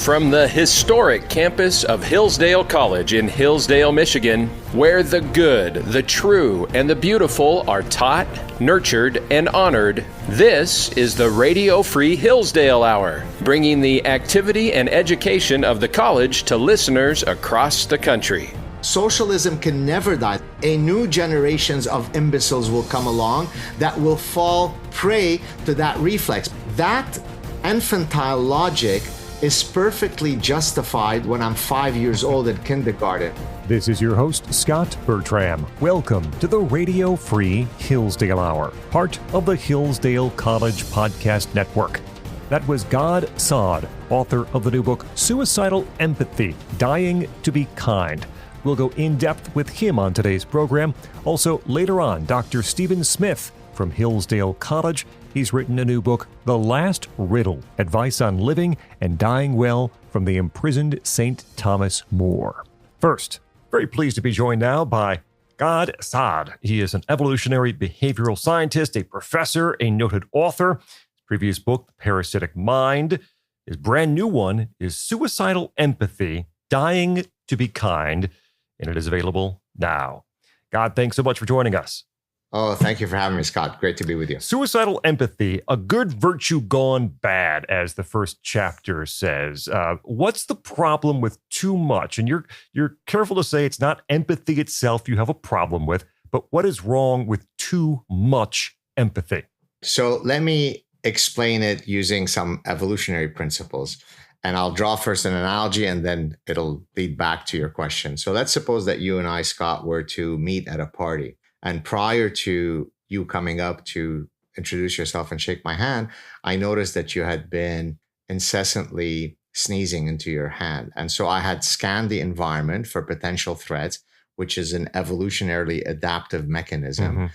From the historic campus of Hillsdale College in Hillsdale, Michigan, where the good, the true, and the beautiful are taught, nurtured, and honored, this is the Radio Free Hillsdale Hour, bringing the activity and education of the college to listeners across the country. Socialism can never die. A new generations of imbeciles will come along that will fall prey to that reflex. That infantile logic is perfectly justified when I'm 5 years old in kindergarten. This is your host, Scot Bertram. Welcome to the Radio Free Hillsdale Hour, part of the Hillsdale College Podcast Network. That was Gad Saad, author of the new book, Suicidal Empathy, Dying to be Kind. We'll go in-depth with him on today's program. Also, later on, Dr. Stephen Smith from Hillsdale College. He's written a new book, The Last Riddle, Advice on Living and Dying Well from the Imprisoned Saint Thomas More. First, very pleased to be joined now by Gad Saad. He is an evolutionary behavioral scientist, a professor, a noted author. His previous book, The Parasitic Mind. His brand new one is Suicidal Empathy, Dying to be Kind, and it is available now. Gad, thanks so much for joining us. Oh, thank you for having me, Scott. Great to be with you. Suicidal empathy, a good virtue gone bad, as the first chapter says. What's the problem with too much? And you're careful to say it's not empathy itself you have a problem with, but what is wrong with too much empathy? So let me explain it using some evolutionary principles. And I'll draw first an analogy and then it'll lead back to your question. So let's suppose that you and I, Scott, were to meet at a party. And prior to you coming up to introduce yourself and shake my hand, I noticed that you had been incessantly sneezing into your hand. And so I had scanned the environment for potential threats, which is an evolutionarily adaptive mechanism. Mm-hmm.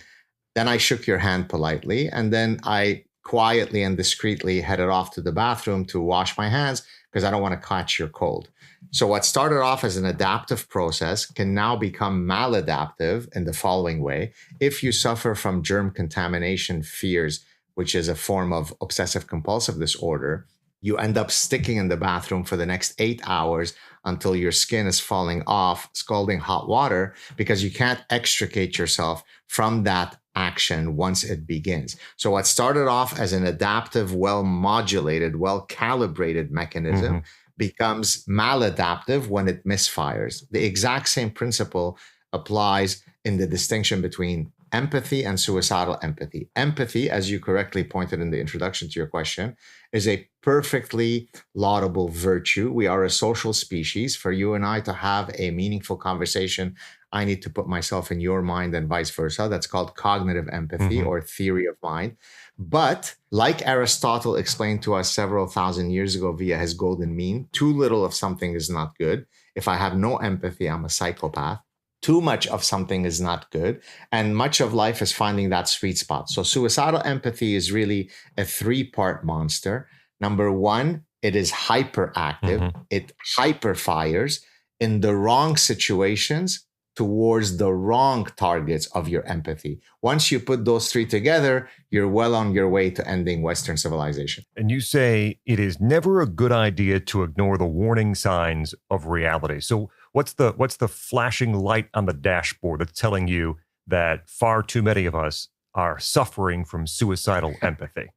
Then I shook your hand politely, and then I quietly and discreetly headed off to the bathroom to wash my hands because I don't want to catch your cold. So what started off as an adaptive process can now become maladaptive in the following way. If you suffer from germ contamination fears, which is a form of obsessive compulsive disorder, you end up sticking in the bathroom for the next 8 hours until your skin is falling off, scalding hot water, because you can't extricate yourself from that action once it begins. So what started off as an adaptive, well-modulated, well-calibrated mechanism becomes maladaptive when it misfires. The exact same principle applies in the distinction between empathy and suicidal empathy. Empathy, as you correctly pointed in the introduction to your question, is a perfectly laudable virtue. We are a social species. For you and I to have a meaningful conversation, I need to put myself in your mind and vice versa. That's called cognitive empathy or theory of mind. But like Aristotle explained to us several thousand years ago via his golden mean, too little of something is not good. If I have no empathy, I'm a psychopath. Too much of something is not good. And much of life is finding that sweet spot. So suicidal empathy is really a three-part monster. Number one, it is hyperactive. It hyperfires in the wrong situations towards the wrong targets of your empathy. Once you put those three together, you're well on your way to ending Western civilization. And you say it is never a good idea to ignore the warning signs of reality. So what's the flashing light on the dashboard that's telling you that far too many of us are suffering from suicidal empathy?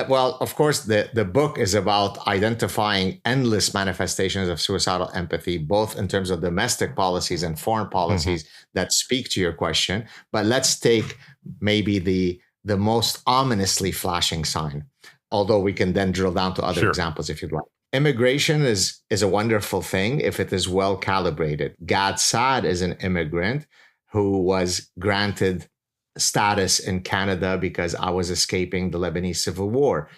Well, of course, the book is about identifying endless manifestations of suicidal empathy, both in terms of domestic policies and foreign policies that speak to your question. But let's take maybe the most ominously flashing sign, although we can then drill down to other examples if you'd like. Immigration is a wonderful thing if it is well calibrated. Gad Saad is an immigrant who was granted status in Canada because I was escaping the Lebanese civil war.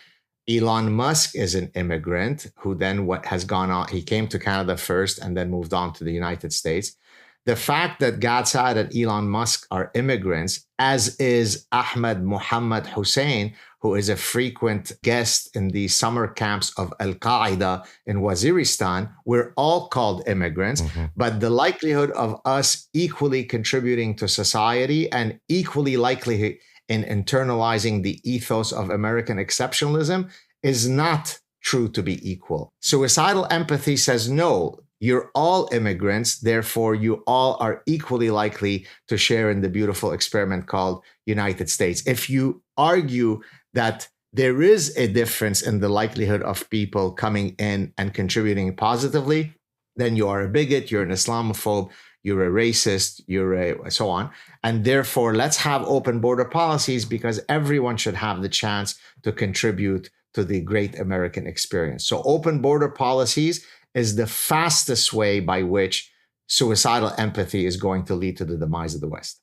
Elon Musk is an immigrant who then has gone on. He came to Canada first and then moved on to the United States. The fact that Gad Saad and Elon Musk are immigrants, as is Ahmed Muhammad Hussein, who is a frequent guest in the summer camps of Al-Qaeda in Waziristan, we're all called immigrants. But the likelihood of us equally contributing to society and equally likely in internalizing the ethos of American exceptionalism is not true to be equal. Suicidal empathy says, no, you're all immigrants, therefore you all are equally likely to share in the beautiful experiment called United States. If you argue that there is a difference in the likelihood of people coming in and contributing positively, then you are a bigot, you're an Islamophobe, you're a racist, you're a so on. And therefore, let's have open border policies because everyone should have the chance to contribute to the great American experience. So open border policies is the fastest way by which suicidal empathy is going to lead to the demise of the West.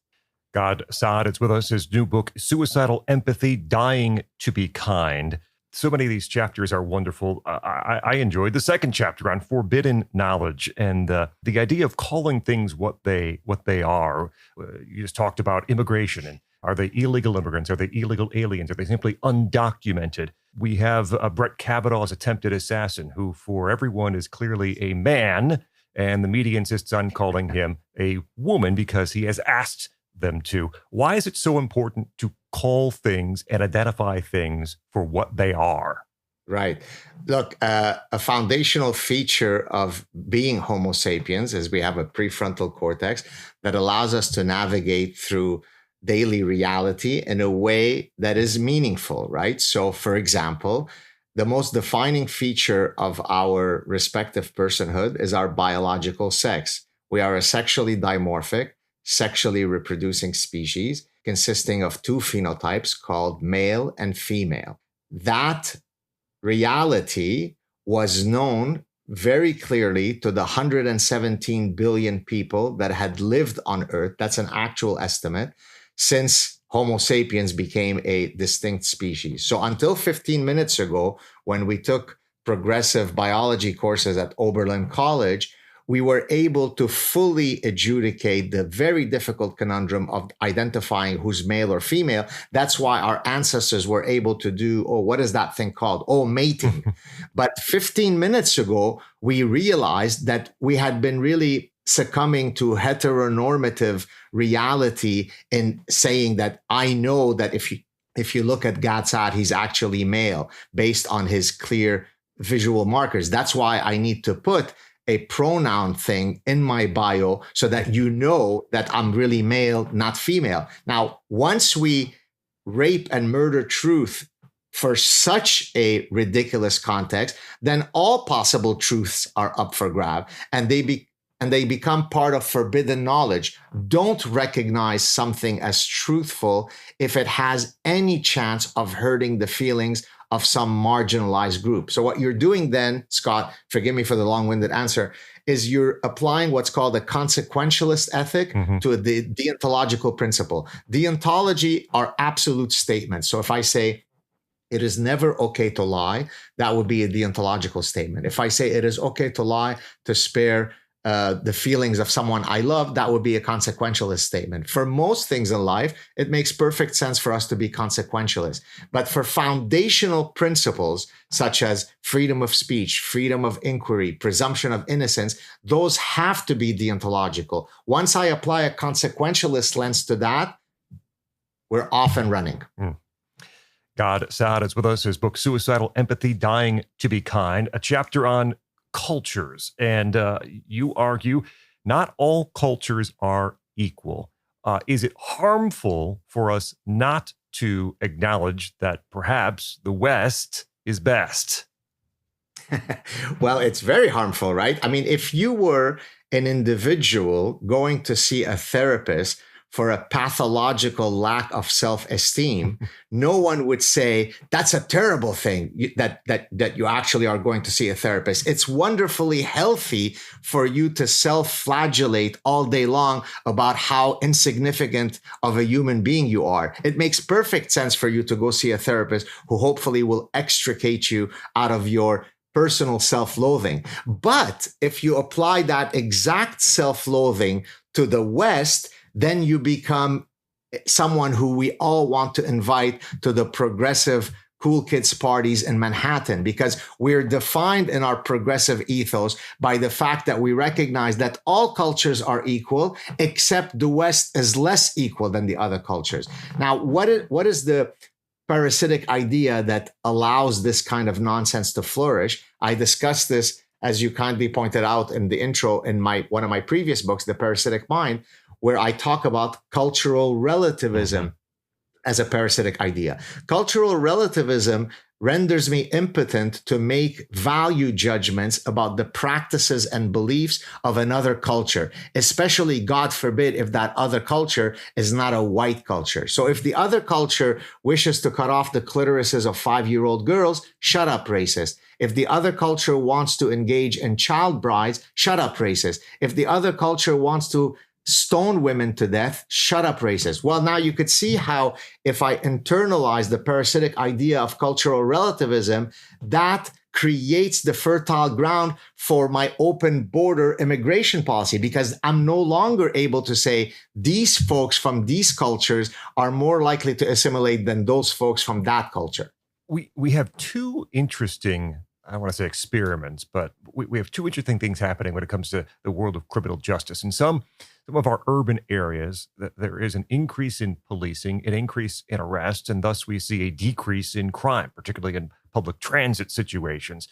Gad Saad is with us. His new book, Suicidal Empathy, Dying to Be Kind. So many of these chapters are wonderful. I enjoyed the second chapter on forbidden knowledge and the idea of calling things what they are. You just talked about immigration, and are they illegal immigrants? Are they illegal aliens? Are they simply undocumented? We have Brett Kavanaugh's attempted assassin, who for everyone is clearly a man, and the media insists on calling him a woman because he has asked them to. Why is it so important to call things and identify things for what they are? Right. Look, a foundational feature of being Homo sapiens is we have a prefrontal cortex that allows us to navigate through daily reality in a way that is meaningful, right? So, for example, the most defining feature of our respective personhood is our biological sex. We are a sexually dimorphic, sexually reproducing species consisting of two phenotypes called male and female. That reality was known very clearly to the 117 billion people that had lived on Earth. That's an actual estimate since Homo sapiens became a distinct species. So until 15 minutes ago, when we took progressive biology courses at Oberlin College, we were able to fully adjudicate the very difficult conundrum of identifying who's male or female. That's why our ancestors were able to do, what is that thing called? Mating. But 15 minutes ago, we realized that we had been really succumbing to heteronormative reality in saying that I know that if you look at Gad Saad, he's actually male based on his clear visual markers. That's why I need to put a pronoun thing in my bio so that you know that I'm really male, not female. Now, once we rape and murder truth for such a ridiculous context, then all possible truths are up for grab, and they become part of forbidden knowledge. Don't recognize something as truthful if it has any chance of hurting the feelings of some marginalized group. So what you're doing then, Scott, forgive me for the long-winded answer, is you're applying what's called a consequentialist ethic to the deontological principle. Deontology are absolute statements. So if I say, it is never okay to lie, that would be a deontological statement. If I say it is okay to lie to spare the feelings of someone I love, that would be a consequentialist statement. For most things in life, it makes perfect sense for us to be consequentialist. But for foundational principles such as freedom of speech, freedom of inquiry, presumption of innocence, those have to be deontological. Once I apply a consequentialist lens to that, we're off and running. Gad Saad is with us. His book, Suicidal Empathy, Dying to Be Kind, a chapter on cultures. And you argue not all cultures are equal. Is it harmful for us not to acknowledge that perhaps the West is best? Well, it's very harmful, right? I mean, if you were an individual going to see a therapist for a pathological lack of self-esteem, no one would say that's a terrible thing that you actually are going to see a therapist. It's wonderfully healthy for you to self-flagellate all day long about how insignificant of a human being you are. It makes perfect sense for you to go see a therapist who hopefully will extricate you out of your personal self-loathing. But if you apply that exact self-loathing to the West, then you become someone who we all want to invite to the progressive cool kids parties in Manhattan, because we're defined in our progressive ethos by the fact that we recognize that all cultures are equal, except the West is less equal than the other cultures. Now, what is the parasitic idea that allows this kind of nonsense to flourish. I discussed this, as you kindly pointed out in the intro, in one of my previous books, The Parasitic Mind, where I talk about cultural relativism as a parasitic idea. Cultural relativism renders me impotent to make value judgments about the practices and beliefs of another culture, especially, God forbid, if that other culture is not a white culture. So if the other culture wishes to cut off the clitorises of 5-year-old girls, shut up, racist. If the other culture wants to engage in child brides, shut up, racist. If the other culture wants to stone women to death, shut up, racist. Well, now you could see how if I internalize the parasitic idea of cultural relativism, that creates the fertile ground for my open border immigration policy, because I'm no longer able to say these folks from these cultures are more likely to assimilate than those folks from that culture. We have two interesting, I want to say experiments, but we have two interesting things happening when it comes to the world of criminal justice. In some of our urban areas, there is an increase in policing, an increase in arrests, and thus we see a decrease in crime, particularly in public transit situations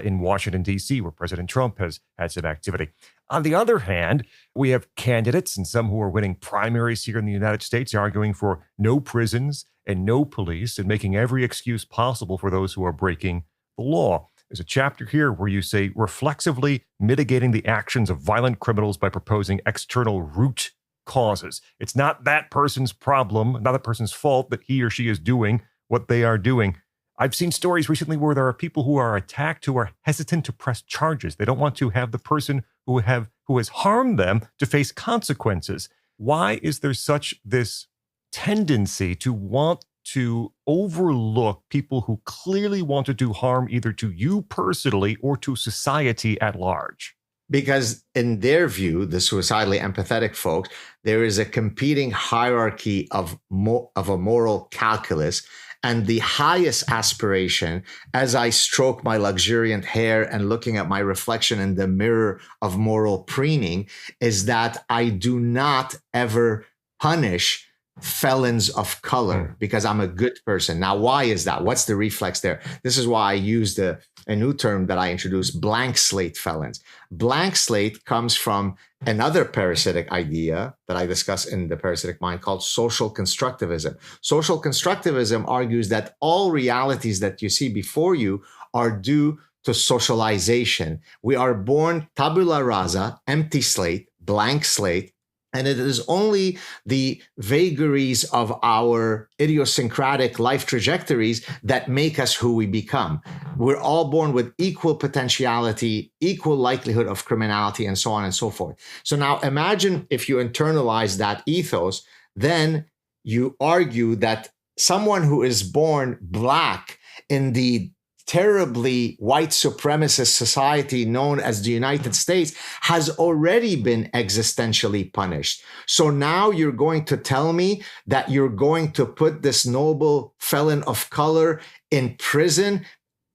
in Washington, D.C., where President Trump has had some activity. On the other hand, we have candidates and some who are winning primaries here in the United States arguing for no prisons and no police and making every excuse possible for those who are breaking the law. There's a chapter here where you say reflexively mitigating the actions of violent criminals by proposing external root causes. It's not that person's problem, not that person's fault that he or she is doing what they are doing. I've seen stories recently where there are people who are attacked who are hesitant to press charges. They don't want to have the person who has harmed them to face consequences. Why is there such this tendency to want to overlook people who clearly want to do harm either to you personally or to society at large? Because in their view, the suicidally empathetic folks, there is a competing hierarchy of a moral calculus. And the highest aspiration, as I stroke my luxuriant hair and looking at my reflection in the mirror of moral preening, is that I do not ever punish felons of color because I'm a good person. Now, why is that? What's the reflex there? This is why I used a new term that I introduced, blank slate felons. Blank slate comes from another parasitic idea that I discuss in The Parasitic Mind called social constructivism. Social constructivism argues that all realities that you see before you are due to socialization. We are born tabula rasa, empty slate, blank slate, and it is only the vagaries of our idiosyncratic life trajectories that make us who we become. We're all born with equal potentiality, equal likelihood of criminality, and so on and so forth. So now imagine if you internalize that ethos, then you argue that someone who is born black in the terribly white supremacist society known as the United States has already been existentially punished. So now you're going to tell me that you're going to put this noble felon of color in prison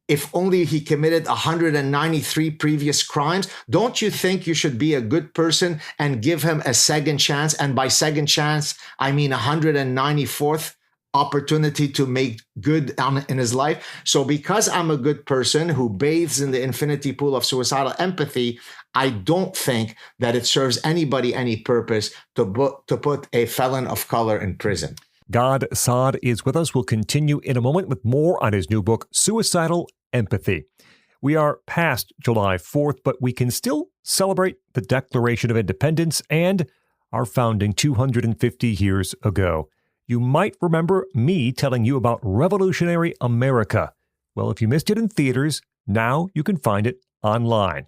if only he committed 193 previous crimes? Don't you think you should be a good person and give him a second chance? And by second chance, I mean 194th opportunity to make good in his life. So because I'm a good person who bathes in the infinity pool of suicidal empathy, I don't think that it serves anybody any purpose to put a felon of color in prison. Gad Saad is with us. We'll continue in a moment with more on his new book, Suicidal Empathy. We are past July 4th, but we can still celebrate the Declaration of Independence and our founding 250 years ago. You might remember me telling you about Revolutionary America. Well, if you missed it in theaters, now you can find it online.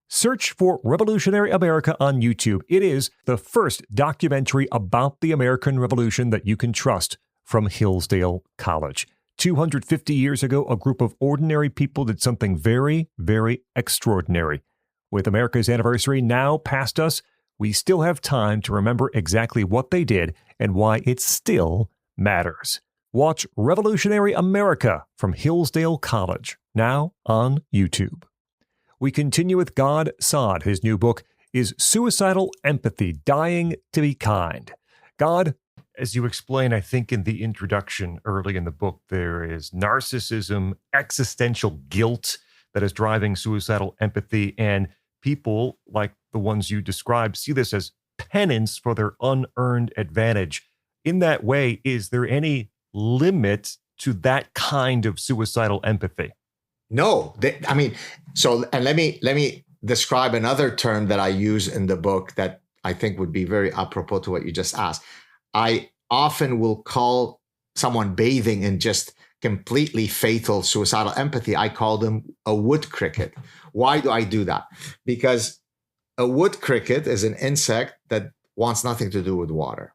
Search for Revolutionary America on YouTube. It is the first documentary about the American Revolution that you can trust from Hillsdale College. 250 years ago, a group of ordinary people did something very, very extraordinary. With America's anniversary now past us, we still have time to remember exactly what they did and why it still matters. Watch Revolutionary America from Hillsdale College, now on YouTube. We continue with Gad Saad. His new book is Suicidal Empathy, Dying to be Kind. Gad, As you explain, I think in the introduction early in the book, there is narcissism, existential guilt that is driving suicidal empathy. And people like the ones you described see this as penance for their unearned advantage. In that way, is there any limit to that kind of suicidal empathy? No, and let me describe another term that I use in the book that I think would be very apropos to what you just asked. I often will call someone bathing in just completely fatal suicidal empathy. I call them a wood cricket. Why do I do that? Because a wood cricket is an insect that wants nothing to do with water.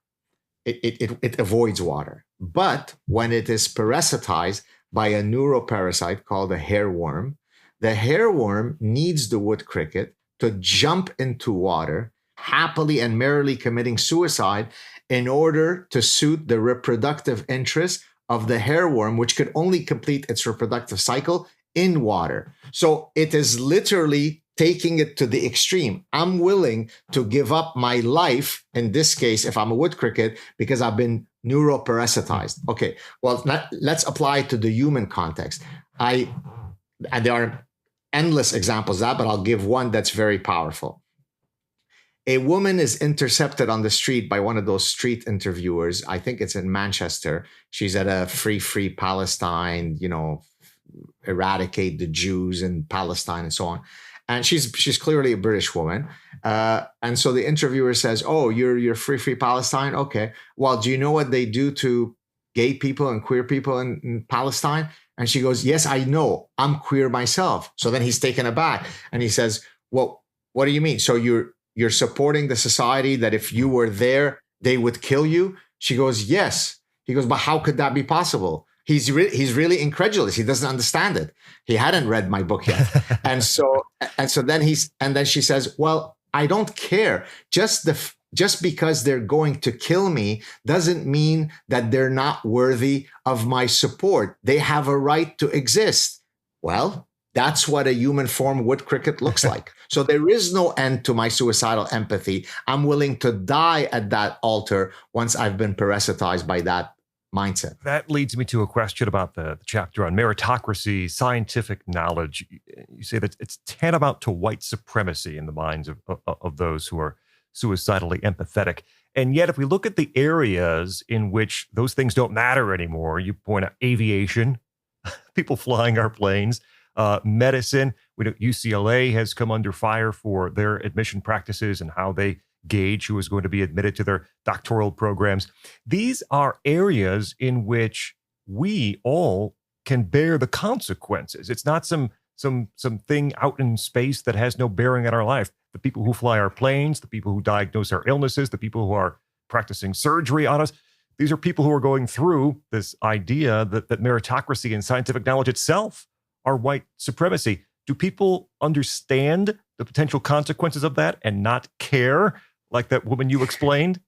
It avoids water. But when it is parasitized by a neuroparasite called a hairworm, the hairworm needs the wood cricket to jump into water, happily and merrily committing suicide in order to suit the reproductive interests of the hairworm, which could only complete its reproductive cycle in water. So it is literally taking it to the extreme. I'm willing to give up my life, in this case, if I'm a wood cricket, because I've been neuroparasitized. Okay, well, let's apply it to the human context. And there are endless examples of that, but I'll give one that's very powerful. A woman is intercepted on the street by one of those street interviewers. I think it's in Manchester. She's at a free Palestine, eradicate the Jews in Palestine and so on. And she's clearly a British woman. And so the interviewer says, "Oh, you're free Palestine? Okay. Well, do you know what they do to gay people and queer people in Palestine?" And she goes, "Yes, I know. I'm queer myself." So then he's taken aback and he says, "Well, what do you mean? So you're supporting the society that if you were there, they would kill you?" She goes, "Yes." He goes, "But how could that be possible?" He's really incredulous. He doesn't understand it. He hadn't read my book yet. and then she says, "Well, I don't care. Just because they're going to kill me doesn't mean that they're not worthy of my support. They have a right to exist." Well, that's what a human form wood cricket looks like. So there is no end to my suicidal empathy. I'm willing to die at that altar once I've been parasitized by that mindset. That leads me to a question about the chapter on meritocracy, scientific knowledge. You say that it's tantamount to white supremacy in the minds of those who are suicidally empathetic. And yet, if we look at the areas in which those things don't matter anymore, you point out aviation, people flying our planes, medicine. We know UCLA has come under fire for their admission practices and how they gauge who is going to be admitted to their doctoral programs. These are areas in which we all can bear the consequences. It's not some thing out in space that has no bearing on our life. The people who fly our planes, the people who diagnose our illnesses, the people who are practicing surgery on us, these are people who are going through this idea that meritocracy and scientific knowledge itself are white supremacy. Do people understand the potential consequences of that and not care, like that woman you explained?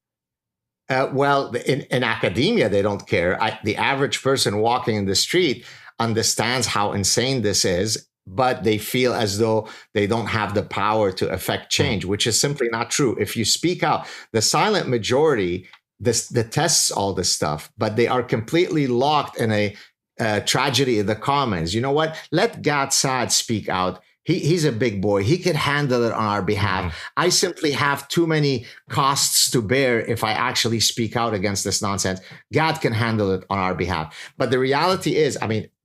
Well, in academia, they don't care. The average person walking in the street understands how insane this is, but they feel as though they don't have the power to affect change, which is simply not true. If you speak out, the silent majority detests all this stuff, but they are completely locked in a tragedy of the commons. You know what? Let Gad Saad speak out. He's a big boy. He could handle it on our behalf. I simply have too many costs to bear if I actually speak out against this nonsense. Gad can handle it on our behalf. But the reality is,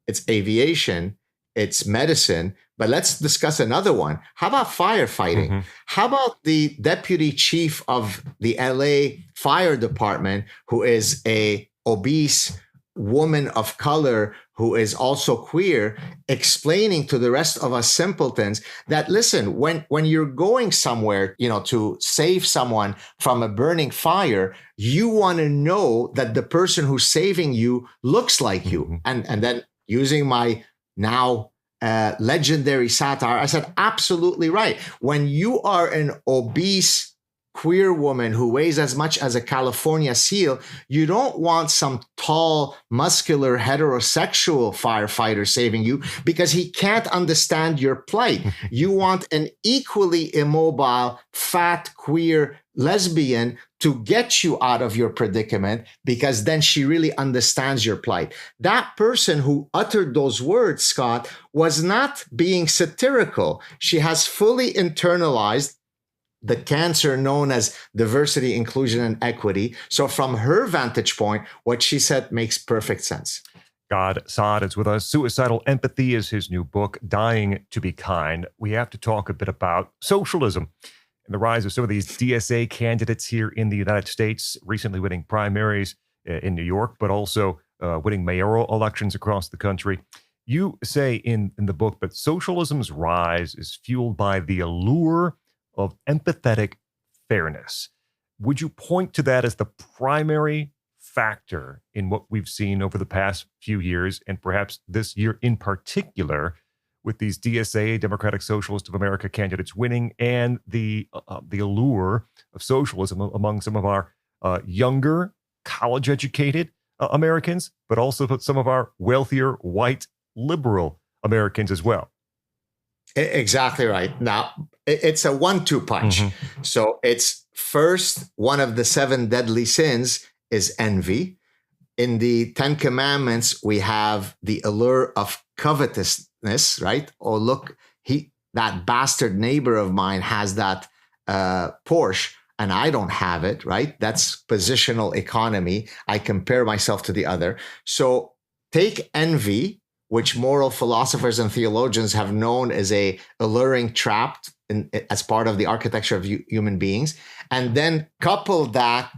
it's aviation, it's medicine, but let's discuss another one. How about firefighting? Mm-hmm. How about the deputy chief of the LA fire department, who is a obese woman of color who is also queer, explaining to the rest of us simpletons that, listen, when you're going somewhere, to save someone from a burning fire, you want to know that the person who's saving you looks like you. Mm-hmm. And then using my now legendary satire, I said, absolutely right. When you are an obese queer woman who weighs as much as a California seal, you don't want some tall, muscular, heterosexual firefighter saving you because he can't understand your plight. You want an equally immobile, fat, queer lesbian to get you out of your predicament because then she really understands your plight. That person who uttered those words, Scott, was not being satirical. She has fully internalized the cancer known as diversity, inclusion, and equity. So from her vantage point, what she said makes perfect sense. Gad Saad is with us. Suicidal Empathy is his new book, Dying to Be Kind. We have to talk a bit about socialism and the rise of some of these DSA candidates here in the United States, recently winning primaries in New York, but also winning mayoral elections across the country. You say in the book that socialism's rise is fueled by the allure of empathetic fairness. Would you point to that as the primary factor in what we've seen over the past few years, and perhaps this year in particular, with these DSA, Democratic Socialist of America candidates winning, and the allure of socialism among some of our younger, college-educated Americans, but also some of our wealthier, white, liberal Americans as well? Exactly right. Now, it's a 1-2 punch. Mm-hmm. So it's first, one of the 7 deadly sins is envy. In the 10 Commandments, we have the allure of covetousness, right? Oh, look, that bastard neighbor of mine has that Porsche and I don't have it, right? That's positional economy. I compare myself to the other. So take envy, which moral philosophers and theologians have known as a alluring trap as part of the architecture of human beings, and then couple that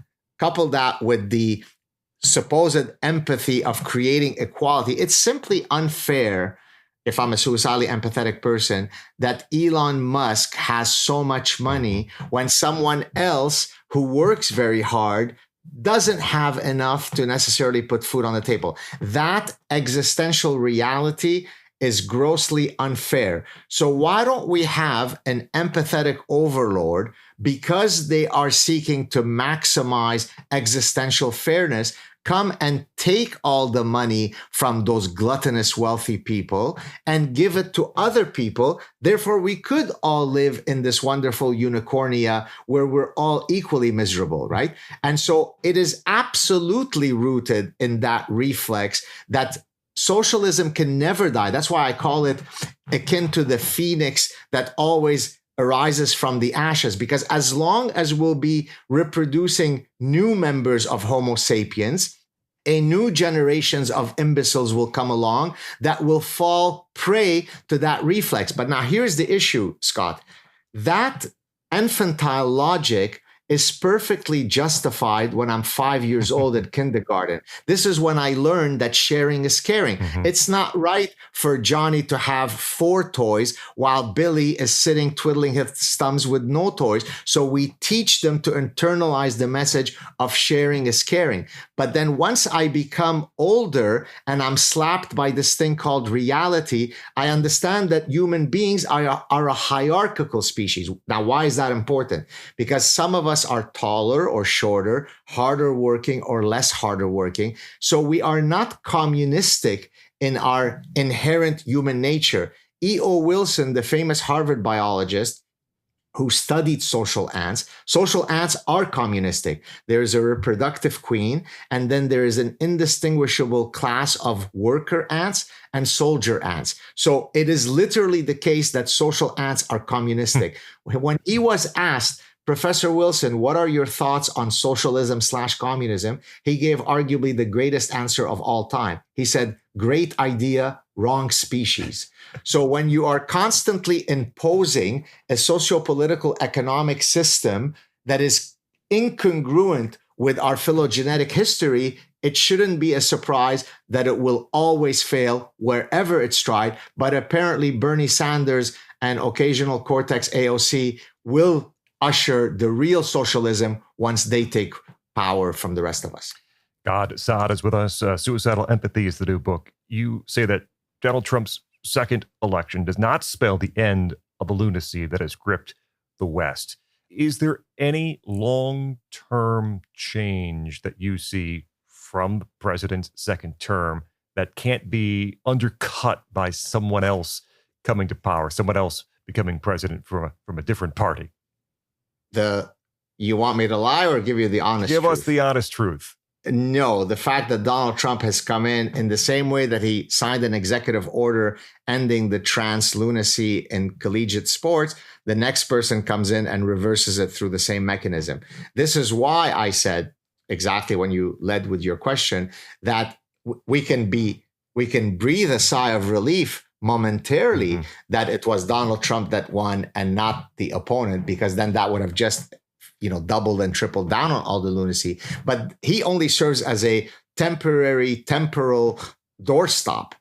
with the supposed empathy of creating equality. It's simply unfair, if I'm a suicidally empathetic person, that Elon Musk has so much money when someone else who works very hard doesn't have enough to necessarily put food on the table. That existential reality is grossly unfair. So why don't we have an empathetic overlord, because they are seeking to maximize existential fairness, come and take all the money from those gluttonous wealthy people and give it to other people. Therefore, we could all live in this wonderful unicornia where we're all equally miserable, right? And so it is absolutely rooted in that reflex that socialism can never die. That's why I call it akin to the phoenix that always arises from the ashes, because as long as we'll be reproducing new members of Homo sapiens, a new generations of imbeciles will come along that will fall prey to that reflex. But now here's the issue, Scott. That infantile logic is perfectly justified when I'm 5 years old at kindergarten. This is when I learned that sharing is caring. Mm-hmm. It's not right for Johnny to have 4 toys while Billy is sitting twiddling his thumbs with no toys. So we teach them to internalize the message of sharing is caring. But then once I become older and I'm slapped by this thing called reality, I understand that human beings are a hierarchical species. Now, why is that important? Because some of us are taller or shorter, harder working or less harder working. So we are not communistic in our inherent human nature. E.O. Wilson, the famous Harvard biologist who studied social ants are communistic. There is a reproductive queen, and then there is an indistinguishable class of worker ants and soldier ants. So it is literally the case that social ants are communistic. When he was asked, Professor Wilson, what are your thoughts on socialism/communism? He gave arguably the greatest answer of all time. He said, great idea, wrong species. So when you are constantly imposing a socio-political economic system that is incongruent with our phylogenetic history, it shouldn't be a surprise that it will always fail wherever it's tried. But apparently Bernie Sanders and occasional Cortex AOC will usher the real socialism once they take power from the rest of us. Gad Saad is with us. Suicidal Empathy is the new book. You say that Donald Trump's second election does not spell the end of the lunacy that has gripped the West. is there any long-term change that you see from the president's second term that can't be undercut by someone else coming to power, someone else becoming president from a different party? You want me to lie or give you the honest truth? Give us the honest truth. No, the fact that Donald Trump has come in the same way that he signed an executive order ending the trans lunacy in collegiate sports, the next person comes in and reverses it through the same mechanism. This is why I said, exactly when you led with your question, that we can breathe a sigh of relief momentarily that it was Donald Trump that won and not the opponent, because then that would have just doubled and tripled down on all the lunacy. But he only serves as a temporal doorstop.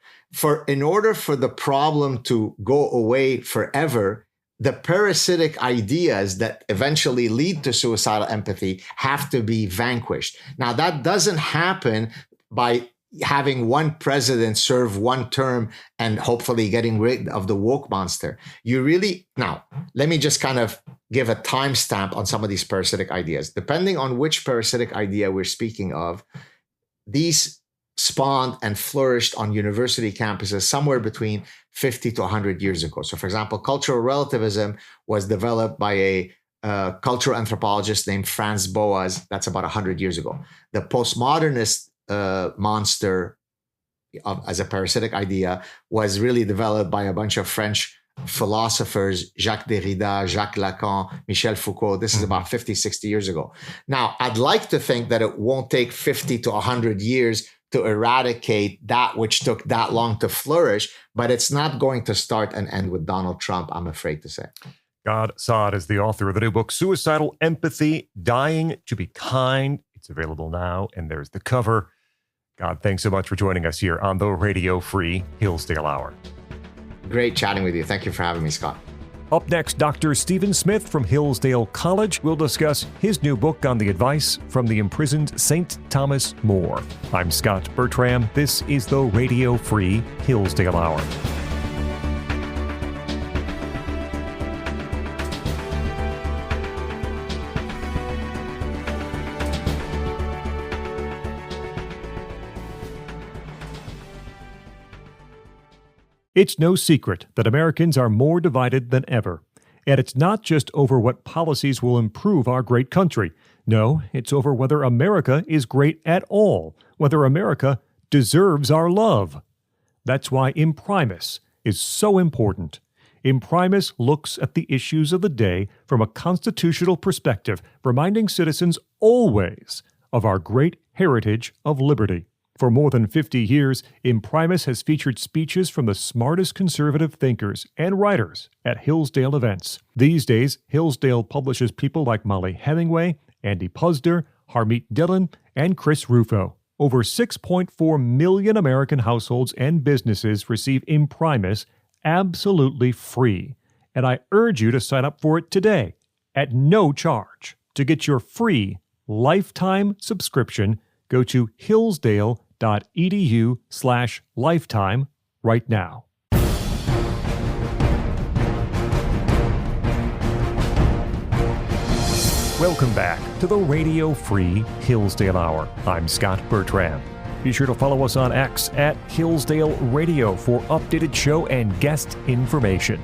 In order for the problem to go away forever, the parasitic ideas that eventually lead to suicidal empathy have to be vanquished. Now, that doesn't happen by having one president serve one term and hopefully getting rid of the woke monster. Now, let me just kind of give a timestamp on some of these parasitic ideas. Depending on which parasitic idea we're speaking of, these spawned and flourished on university campuses somewhere between 50 to 100 years ago. So, for example, cultural relativism was developed by a cultural anthropologist named Franz Boas. That's about 100 years ago. The postmodernist monster as a parasitic idea was really developed by a bunch of French philosophers, Jacques Derrida, Jacques Lacan, Michel Foucault. This is about 50, 60 years ago. Now, I'd like to think that it won't take 50 to 100 years to eradicate that which took that long to flourish, but it's not going to start and end with Donald Trump, I'm afraid to say. Gad Saad is the author of the new book, Suicidal Empathy, Dying to be Kind. It's available now, and there's the cover. Gad, thanks so much for joining us here on the Radio Free Hillsdale Hour. Great chatting with you. Thank you for having me, Scott. Up next, Dr. Stephen Smith from Hillsdale College will discuss his new book on the advice from the imprisoned Saint Thomas More. I'm Scot Bertram. This is the Radio Free Hillsdale Hour. It's no secret that Americans are more divided than ever. And it's not just over what policies will improve our great country. No, it's over whether America is great at all, whether America deserves our love. That's why Imprimis is so important. Imprimis looks at the issues of the day from a constitutional perspective, reminding citizens always of our great heritage of liberty. For more than 50 years, Imprimis has featured speeches from the smartest conservative thinkers and writers at Hillsdale events. These days, Hillsdale publishes people like Molly Hemingway, Andy Puzder, Harmeet Dillon, and Chris Rufo. Over 6.4 million American households and businesses receive Imprimis absolutely free. And I urge you to sign up for it today at no charge. To get your free lifetime subscription, go to hillsdale.edu/lifetime right now. Welcome back to the Radio Free Hillsdale Hour. I'm Scot Bertram. Be sure to follow us on X at Hillsdale Radio for updated show and guest information.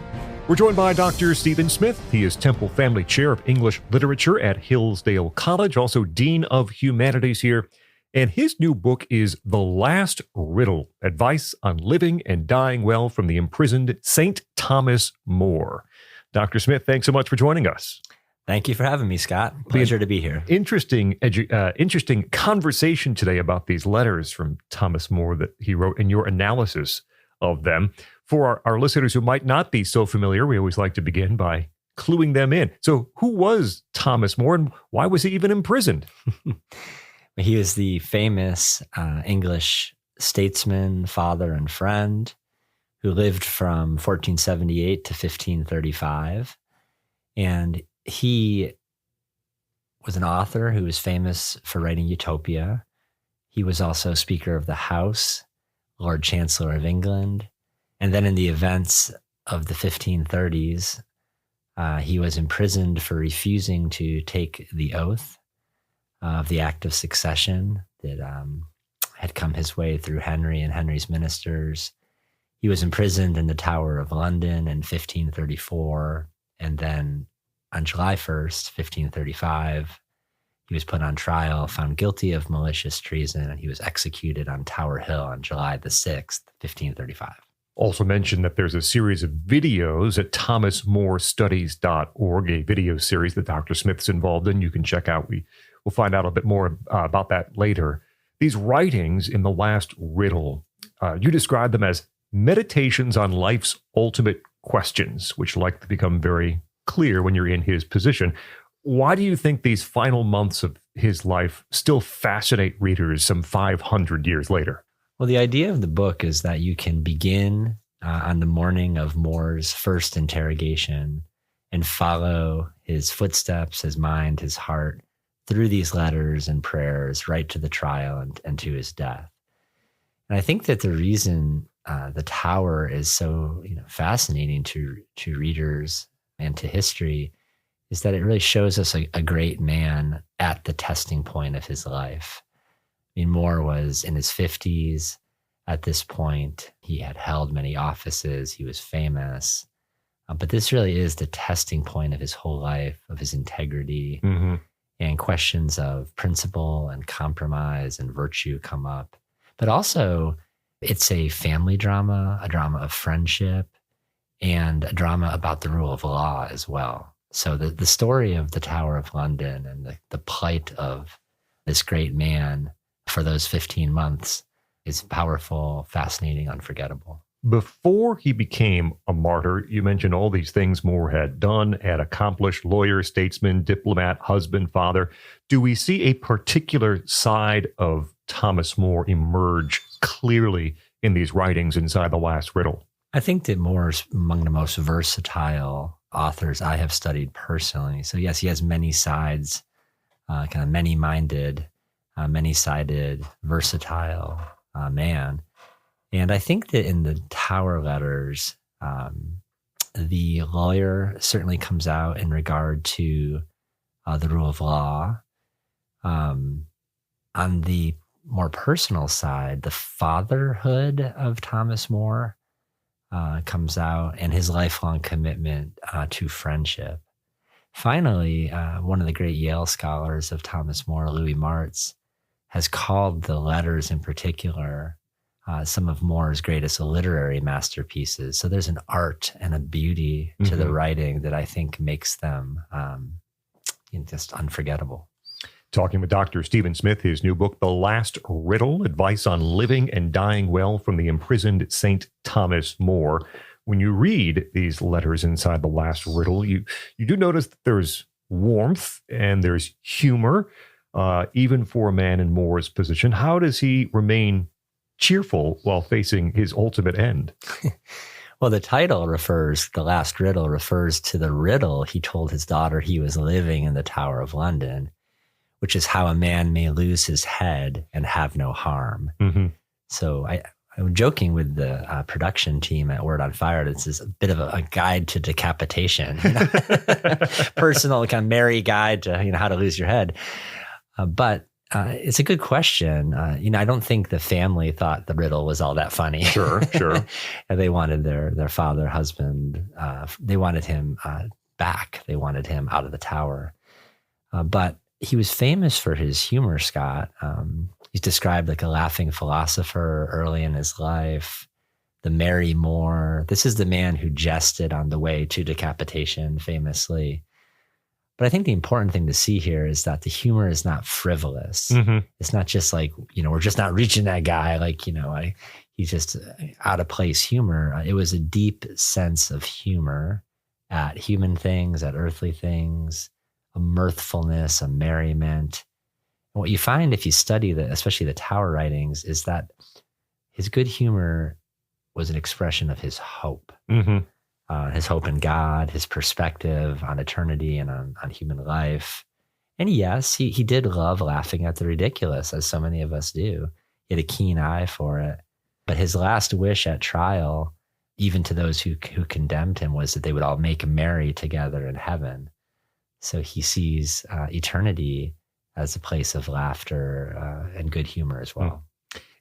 We're joined by Dr. Stephen Smith. He is Temple Family Chair of English Literature at Hillsdale College, also Dean of Humanities here. And his new book is The Last Riddle, Advice on Living and Dying Well from the Imprisoned Saint Thomas More. Dr. Smith, thanks so much for joining us. Thank you for having me, Scott. Pleasure to be here. Interesting conversation today about these letters from Thomas More that he wrote and your analysis of them. For our listeners who might not be so familiar, we always like to begin by cluing them in. So who was Thomas More and why was he even imprisoned? He was the famous English statesman, father, and friend who lived from 1478 to 1535. And he was an author who was famous for writing Utopia. He was also Speaker of the House, Lord Chancellor of England. And then in the events of the 1530s, He was imprisoned for refusing to take the oath of the Act of Succession that had come his way through Henry and Henry's ministers. He was imprisoned in the Tower of London in 1534, and then on July 1st, 1535, he was put on trial, found guilty of malicious treason, and he was executed on Tower Hill on July the 6th, 1535. Also mentioned that there's a series of videos at thomasmorestudies.org, a video series that Dr. Smith's involved in. You can check out. We'll find out a bit more about that later. These writings in The Last Riddle, you describe them as meditations on life's ultimate questions, which like to become very clear when you're in his position. Why do you think these final months of his life still fascinate readers some 500 years later? Well, the idea of the book is that you can begin on the morning of More's first interrogation and follow his footsteps, his mind, his heart through these letters and prayers right to the trial and to his death. And I think that the reason the Tower is so fascinating to readers and to history is that it really shows us a great man at the testing point of his life. I mean, More was in his 50s at this point. He had held many offices. He was famous. But this really is the testing point of his whole life, of his integrity. Mm-hmm. And questions of principle and compromise and virtue come up. But also, it's a family drama, a drama of friendship, and a drama about the rule of law as well. So the story of the Tower of London and the plight of this great man for those 15 months is powerful, fascinating, unforgettable. Before he became a martyr, you mentioned all these things More had done, had accomplished: lawyer, statesman, diplomat, husband, father. Do we see a particular side of Thomas More emerge clearly in these writings inside The Last Riddle? I think that More's among the most versatile authors I have studied personally. So yes, he has many sides, kind of many-minded, many-sided, versatile man. And I think that in the Tower letters, the lawyer certainly comes out in regard to the rule of law. On the more personal side, the fatherhood of Thomas More comes out, and his lifelong commitment to friendship. Finally, one of the great Yale scholars of Thomas More, Louis Martz, has called the letters in particular some of More's greatest literary masterpieces. So there's an art and a beauty to the writing that I think makes them just unforgettable. Talking with Dr. Stephen Smith, his new book, The Last Riddle, Advice on Living and Dying Well from the Imprisoned Saint Thomas More. When you read these letters inside The Last Riddle, you do notice that there's warmth and there's humor, even for a man in More's position. How does he remain cheerful while facing his ultimate end? Well, the title The Last Riddle refers to the riddle he told his daughter he was living in the Tower of London, which is how a man may lose his head and have no harm. Mm-hmm. So I'm joking with the production team at Word on Fire. This is a bit of a guide to decapitation, personal kind of merry guide to how to lose your head. But it's a good question. I don't think the family thought the riddle was all that funny. Sure. And they wanted their father, husband, they wanted him back. They wanted him out of the tower. But he was famous for his humor, Scott. He's described like a laughing philosopher early in his life, the merry More. This is the man who jested on the way to decapitation, famously. But I think the important thing to see here is that the humor is not frivolous. Mm-hmm. It's not just like, we're just not reaching that guy. Like, he's just out of place humor. It was a deep sense of humor at human things, at earthly things, a mirthfulness, a merriment. And what you find if you study especially the Tower writings, is that his good humor was an expression of his hope. Mm-hmm. His hope in God, his perspective on eternity and on human life. And yes, he did love laughing at the ridiculous, as so many of us do. He had a keen eye for it. But his last wish at trial, even to those who condemned him, was that they would all make merry together in heaven. So he sees eternity as a place of laughter and good humor as well.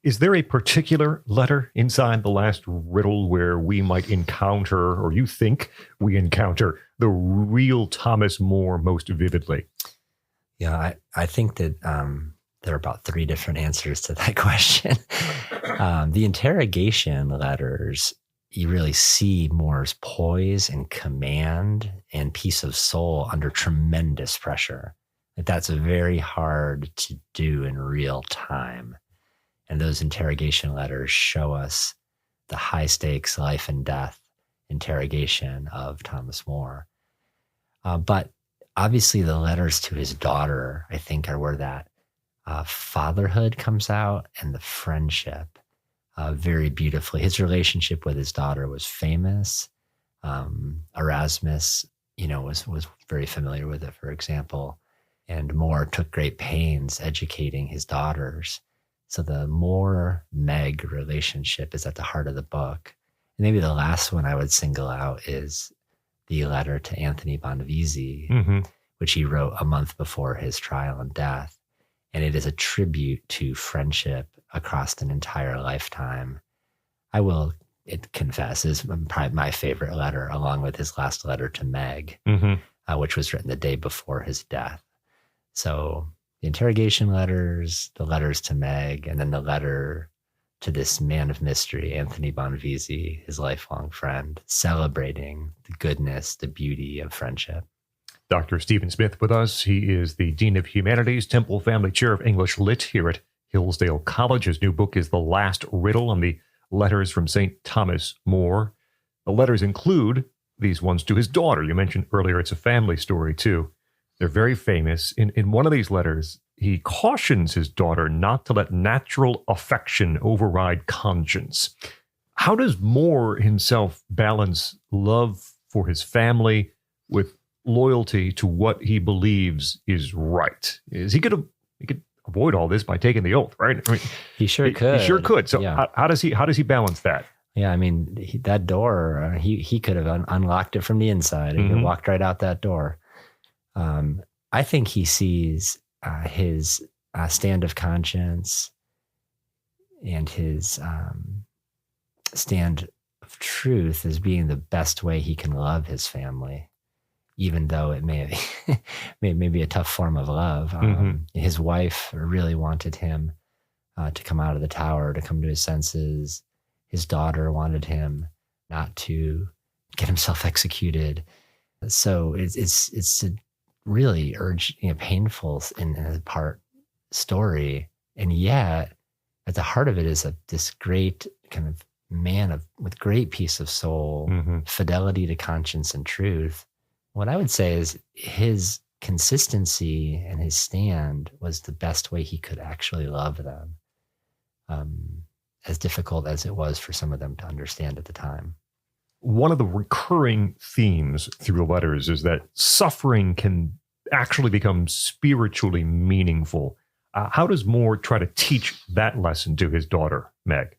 Is there a particular letter inside the Last Riddle where we might encounter, or you think we encounter, the real Thomas More most vividly? Yeah, I think that there are about 3 different answers to that question. The interrogation letters, you really see More's poise and command and peace of soul under tremendous pressure. That's very hard to do in real time. And those interrogation letters show us the high stakes life and death interrogation of Thomas More. But obviously the letters to his daughter, I think, are where that fatherhood comes out, and the friendship very beautifully. His relationship with his daughter was famous. Erasmus, was very familiar with it, for example. And More took great pains educating his daughters. So the More-Meg relationship is at the heart of the book. And maybe the last one I would single out is the letter to Anthony Bonavisi, which he wrote a month before his trial and death. And it is a tribute to friendship across an entire lifetime. I will confess is probably my favorite letter, along with his last letter to Meg, which was written the day before his death. So the interrogation letters, the letters to Meg, and then the letter to this man of mystery, Anthony Bonavisi, his lifelong friend, celebrating the goodness, the beauty of friendship. Dr. Stephen Smith with us. He is the Dean of Humanities, Temple Family Chair of English Lit here at Hillsdale College. His new book is The Last Riddle on the letters from St. Thomas More. The letters include these ones to his daughter. You mentioned earlier it's a family story, too. They're very famous. In one of these letters, he cautions his daughter not to let natural affection override conscience. How does More himself balance love for his family with loyalty to what he believes is right? Is he could avoid all this by taking the oath, right? I mean, he sure could. He sure could. So yeah. how does he balance that? Yeah, I mean, that door, he could have unlocked it from the inside and he walked right out that door. I think he sees his stand of conscience and his stand of truth as being the best way he can love his family, even though it may be a tough form of love. His wife really wanted him to come out of the tower, to come to his senses. His daughter wanted him not to get himself executed. So it's a really painful in a part story, and yet at the heart of it is this great kind of man with great peace of soul, fidelity to conscience and truth. What I would say is his consistency and his stand was the best way he could actually love them, as difficult as it was for some of them to understand at the time. One of the recurring themes through the letters is that suffering can actually become spiritually meaningful. How does More try to teach that lesson to his daughter, Meg?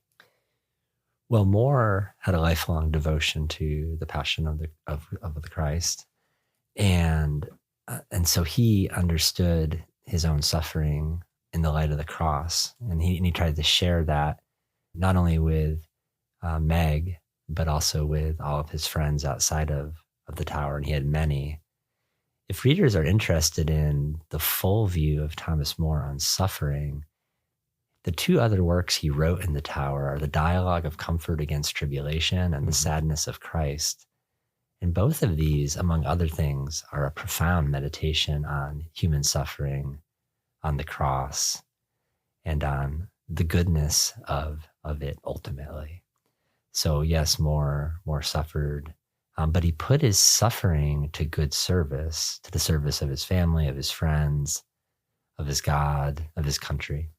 Well, More had a lifelong devotion to the passion of the Christ, and so he understood his own suffering in the light of the cross, and he tried to share that not only with Meg, but also with all of his friends outside of the tower, and he had many. If readers are interested in the full view of Thomas More on suffering, the 2 other works he wrote in the tower are the Dialogue of Comfort Against Tribulation and the Sadness of Christ. And both of these, among other things, are a profound meditation on human suffering, on the cross, and on the goodness of it ultimately. So yes, More suffered, but he put his suffering to good service, to the service of his family, of his friends, of his God, of his country.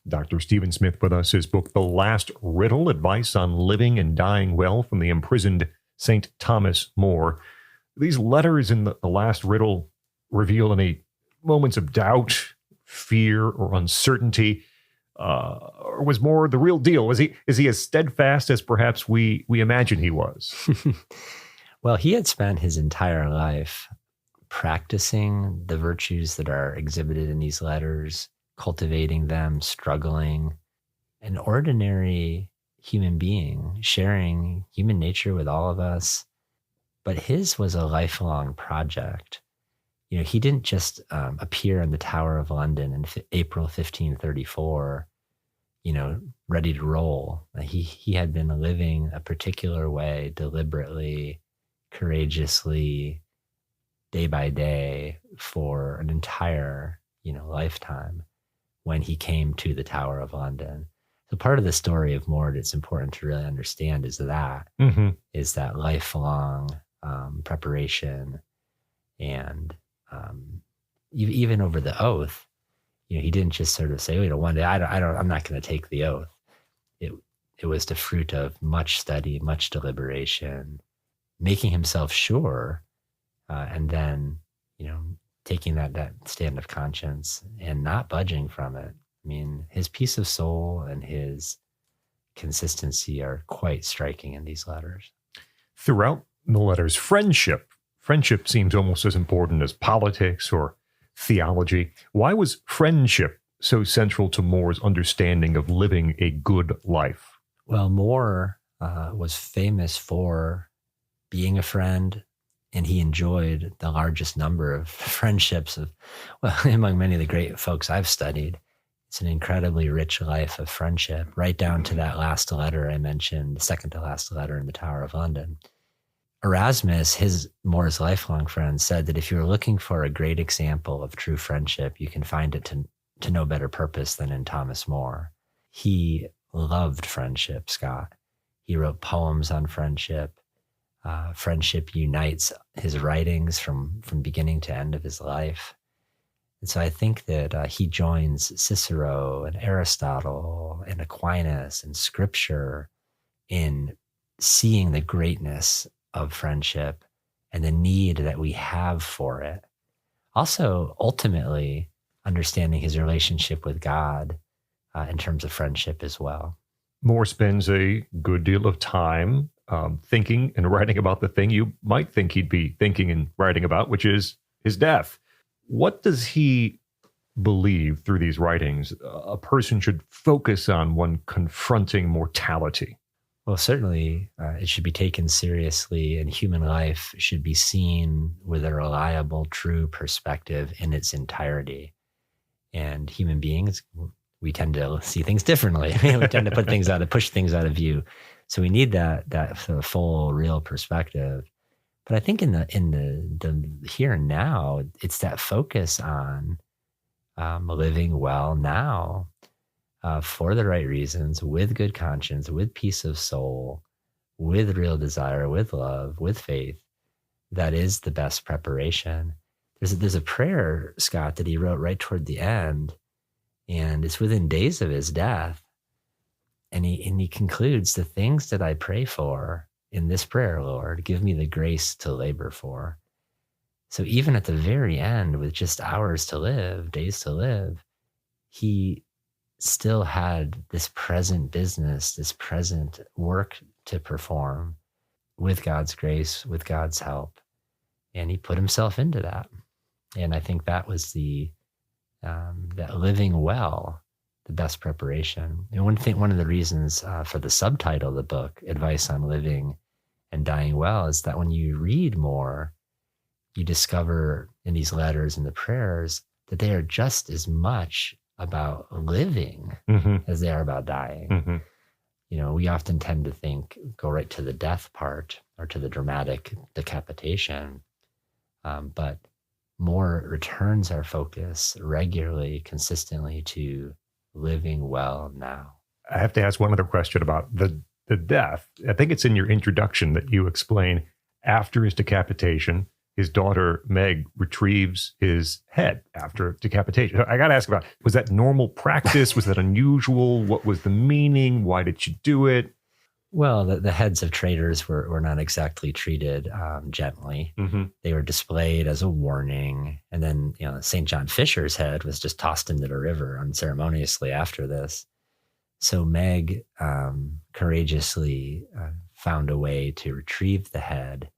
Dr. Stephen Smith with us, his book, The Last Riddle, Advice on Living and Dying Well from the Imprisoned Saint Thomas More. These letters in the Last Riddle reveal any moments of doubt, fear, or uncertainty. or was More the real deal? Is he as steadfast as perhaps we imagine he was? Well, he had spent his entire life practicing the virtues that are exhibited in these letters, cultivating them, struggling, an ordinary human being, sharing human nature with all of us. But his was a lifelong project. He didn't just appear in the Tower of London in April 1534, ready to roll. He had been living a particular way, deliberately, courageously, day by day for an entire, lifetime when he came to the Tower of London. So part of the story of More that's important to really understand is that, is that lifelong preparation. And even over the oath, he didn't just sort of say, one day I'm not going to take the oath. It was the fruit of much study, much deliberation, making himself sure, and then, taking that stand of conscience and not budging from it. I mean, his peace of soul and his consistency are quite striking in these letters. Throughout the letters, friendship seems almost as important as politics or theology. Why was friendship so central to More's understanding of living a good life? Well, More was famous for being a friend, and he enjoyed the largest number of friendships among many of the great folks I've studied. It's an incredibly rich life of friendship, right down to that last letter I mentioned, the second to last letter in the Tower of London. Erasmus, More's lifelong friend, said that if you're looking for a great example of true friendship, you can find it to no better purpose than in Thomas More. He loved friendship, Scott. He wrote poems on friendship. Friendship unites his writings from beginning to end of his life. And so I think that he joins Cicero and Aristotle and Aquinas and Scripture in seeing the greatness of friendship and the need that we have for it. Also, ultimately, understanding his relationship with God in terms of friendship as well. More spends a good deal of time thinking and writing about the thing you might think he'd be thinking and writing about, which is his death. What does he believe through these writings a person should focus on when confronting mortality? Well, certainly it should be taken seriously, and human life should be seen with a reliable, true perspective in its entirety. And human beings, we tend to see things differently. We tend to push things out of view. So we need that sort of full, real perspective. But I think in the here and now, it's that focus on living well now for the right reasons, with good conscience, with peace of soul, with real desire, with love, with faith. That is the best preparation. There's a prayer, Scott, that he wrote right toward the end, and it's within days of his death. And he concludes, the things that I pray for in this prayer, Lord, give me the grace to labor for. So even at the very end, with just hours to live, days to live, he still had this present business, this present work to perform with God's grace, with God's help. And he put himself into that. And I think that was that living well, the best preparation. And one of the reasons for the subtitle of the book, Advice on Living and Dying Well, is that when you read More, you discover in these letters and the prayers that they are just as much about living as they are about dying. We often tend to go right to the death part or to the dramatic decapitation. But More returns our focus regularly, consistently to living well now. I have to ask one other question about the death. I think it's in your introduction that you explain after his decapitation, his daughter Meg retrieves his head after decapitation. I got to ask about, was that normal practice? Was that unusual? What was the meaning? Why did she do it? Well, the heads of traitors were not exactly treated gently. Mm-hmm. They were displayed as a warning. And then, St. John Fisher's head was just tossed into the river unceremoniously after this. So Meg courageously found a way to retrieve the head.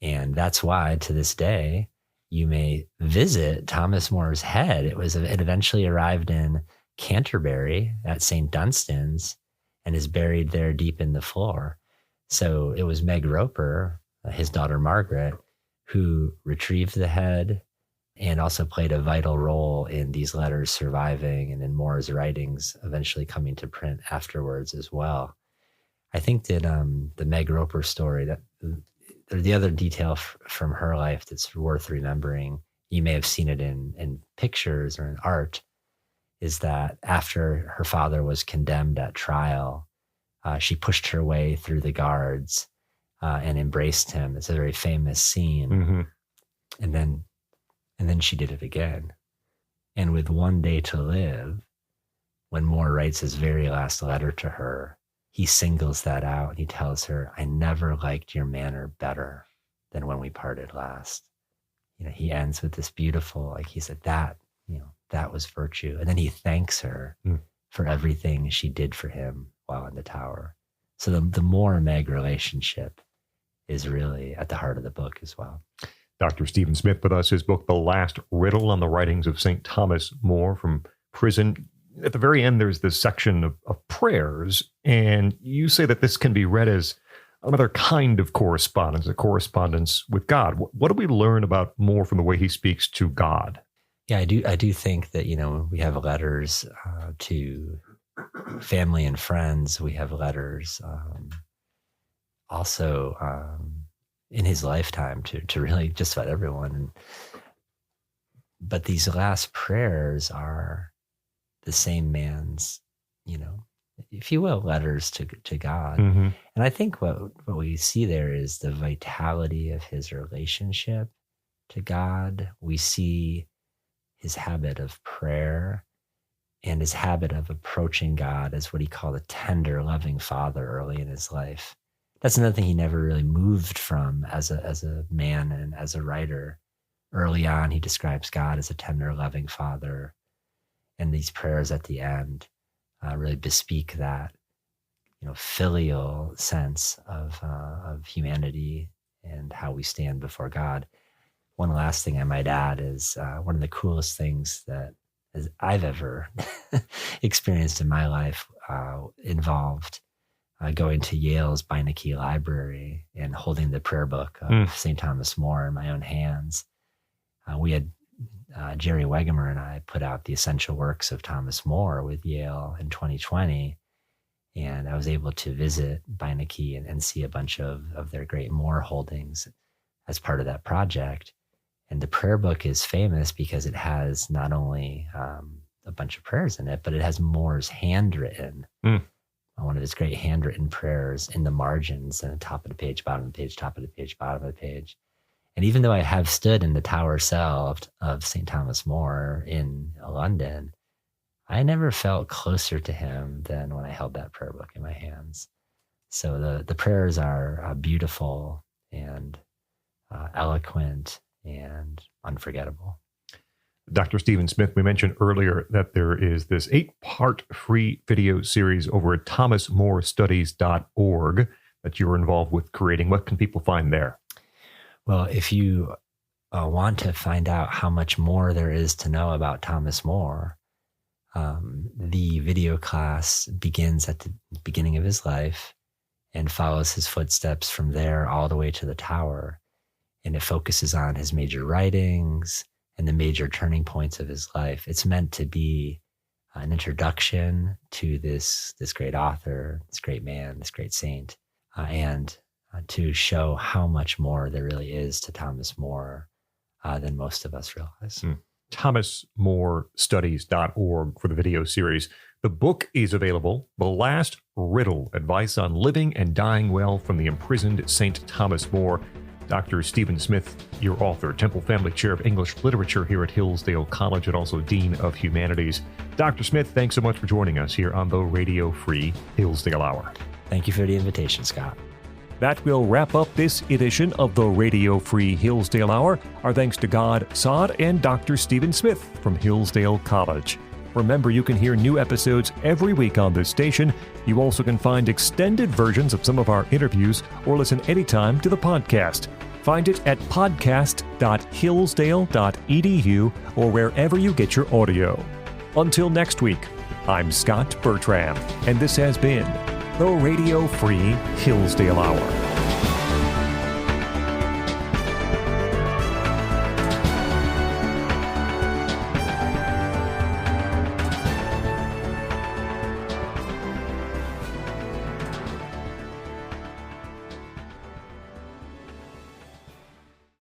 And that's why, to this day, you may visit Thomas More's head. It eventually arrived in Canterbury at St. Dunstan's and is buried there deep in the floor. So it was Meg Roper, his daughter Margaret, who retrieved the head and also played a vital role in these letters surviving and in More's writings eventually coming to print afterwards as well. I think that the Meg Roper story, that the other detail from her life that's worth remembering, you may have seen it in pictures or in art, is that after her father was condemned at trial, she pushed her way through the guards and embraced him. It's a very famous scene. Mm-hmm. And then she did it again. And with one day to live, when Moore writes his very last letter to her, he singles that out and he tells her, "I never liked your manner better than when we parted last." He ends with this beautiful, he said, that was virtue. And then he thanks her for everything she did for him while in the tower. So the Moore-Meg relationship is really at the heart of the book as well. Dr. Stephen Smith with us, his book, The Last Riddle, on the writings of St. Thomas More from prison. At the very end, there's this section of prayers, and you say that this can be read as another kind of correspondence, a correspondence with God. What do we learn about More from the way he speaks to God? Yeah, I do think that, we have letters to family and friends. We have letters also in his lifetime to really just about everyone. But these last prayers are the same man's, if you will, letters to God. Mm-hmm. And I think what we see there is the vitality of his relationship to God. We see his habit of prayer and his habit of approaching God as what he called a tender, loving father early in his life. That's another thing he never really moved from as a man and as a writer. Early on, he describes God as a tender, loving father. And these prayers at the end really bespeak that, filial sense of humanity and how we stand before God. One last thing I might add is one of the coolest things that I've ever experienced in my life involved going to Yale's Beinecke Library and holding the prayer book of St. Thomas More in my own hands. We had Jerry Wegemer and I put out the Essential Works of Thomas More with Yale in 2020. And I was able to visit Beinecke and see a bunch of their great More holdings as part of that project. And the prayer book is famous because it has not only a bunch of prayers in it, but it has More's handwritten, one of his great handwritten prayers in the margins and the top of the page, bottom of the page, top of the page, bottom of the page. And even though I have stood in the tower cell of St. Thomas More in London, I never felt closer to him than when I held that prayer book in my hands. So the prayers are beautiful and eloquent and unforgettable. Dr. Stephen Smith, we mentioned earlier that there is this 8-part free video series over at thomasmorestudies.org that you're involved with creating. What can people find there? Well, if you want to find out how much more there is to know about Thomas More, the video class begins at the beginning of his life and follows his footsteps from there all the way to the tower. And it focuses on his major writings and the major turning points of his life. It's meant to be an introduction to this great author, this great man, this great saint, and to show how much more there really is to Thomas More than most of us realize. thomasmorestudies.org for the video series. The book is available, The Last Riddle, Advice on Living and Dying Well from the Imprisoned Saint Thomas More. Dr. Stephen Smith, your author, Temple Family Chair of English Literature here at Hillsdale College and also Dean of Humanities. Dr. Smith, thanks so much for joining us here on the Radio Free Hillsdale Hour. Thank you for the invitation, Scott. That will wrap up this edition of the Radio Free Hillsdale Hour. Our thanks to Gad Saad and Dr. Stephen Smith from Hillsdale College. Remember, you can hear new episodes every week on this station. You also can find extended versions of some of our interviews or listen anytime to the podcast. Find it at podcast.hillsdale.edu or wherever you get your audio. Until next week, I'm Scot Bertram, and this has been the Radio Free Hillsdale Hour.